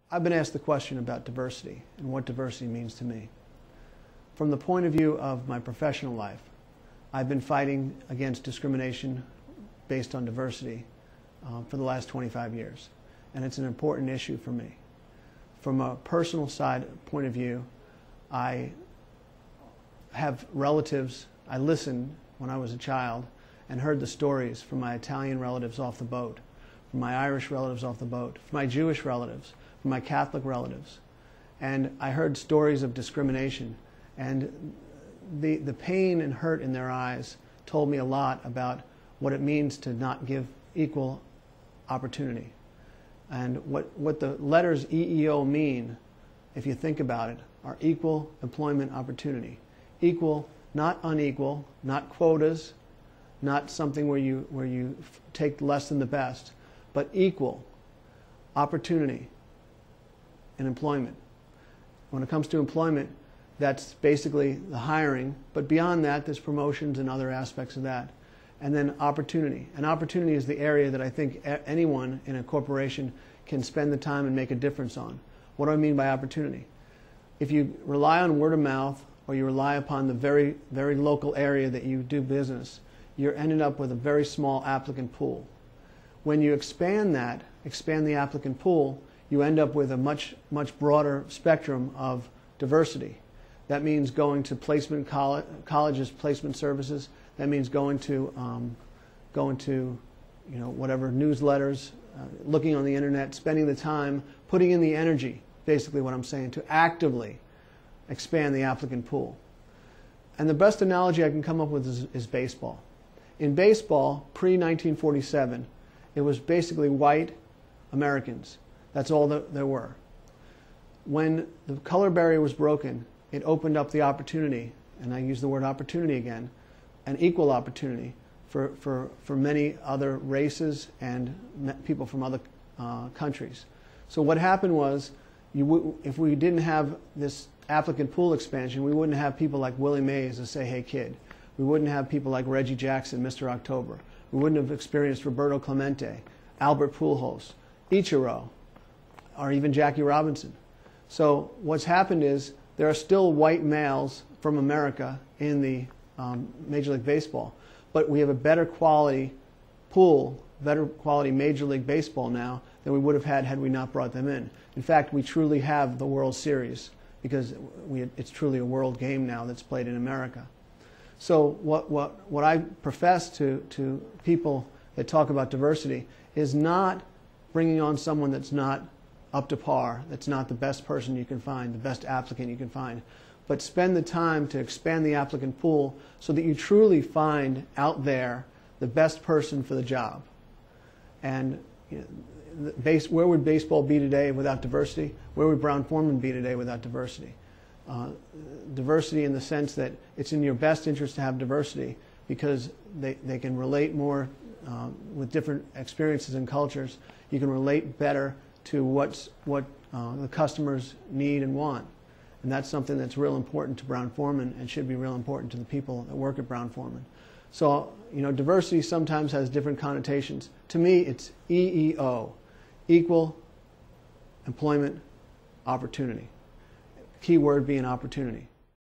I've been asked the question about diversity and what diversity means to me. From the point of view of my professional life, I've been fighting against discrimination based on diversity for the last 25 years. And it's an important issue for me. From a personal point of view, I have relatives. I listened when I was a child and heard the stories from my Italian relatives off the boat, from my Irish relatives off the boat, from my Jewish relatives, from my Catholic relatives. And I heard stories of discrimination. And the pain and hurt in their eyes told me a lot about what it means to not give equal opportunity. And what the letters EEO mean, if you think about it, are equal employment opportunity. Equal, not unequal, not quotas, not something where you take less than the best, but equal opportunity in employment. When it comes to employment, that's basically the hiring, but beyond that, there's promotions and other aspects of that. And then opportunity. And opportunity is the area that I think anyone in a corporation can spend the time and make a difference on. What do I mean by opportunity? If you rely on word of mouth, or you rely upon the very, very local area that you do business, you're ended up with a very small applicant pool. When you expand the applicant pool, you end up with a much broader spectrum of diversity. That means going to placement colleges, placement services. That means going to whatever newsletters, looking on the internet, spending the time, putting in the energy, basically what I'm saying, to actively expand the applicant pool. And the best analogy I can come up with is baseball. In baseball, pre-1947, it was basically white Americans. That's all that there were. When the color barrier was broken, it opened up the opportunity, and I use the word opportunity again, an equal opportunity for many other races and people from other countries. So what happened was, if we didn't have this applicant pool expansion, we wouldn't have people like Willie Mays to say, "Hey kid." We wouldn't have people like Reggie Jackson, Mr. October. We wouldn't have experienced Roberto Clemente, Albert Pujols, Ichiro, or even Jackie Robinson. So what's happened is there are still white males from America in the Major League Baseball, but we have a better quality pool, better quality Major League Baseball now than we would have had we not brought them in. In fact, we truly have the World Series because it's truly a world game now that's played in America. So what I profess to people that talk about diversity is not bringing on someone that's not up to par, that's not the best person you can find, the best applicant you can find, but spend the time to expand the applicant pool so that you truly find out there the best person for the job. And where would baseball be today without diversity? Where would Brown-Forman be today without diversity? Diversity in the sense that it's in your best interest to have diversity because they can relate more with different experiences and cultures. You can relate better to what the customers need and want. And that's something that's real important to Brown-Forman and should be real important to the people that work at Brown-Forman. So, diversity sometimes has different connotations. To me, it's EEO, equal employment opportunity. Key word being opportunity.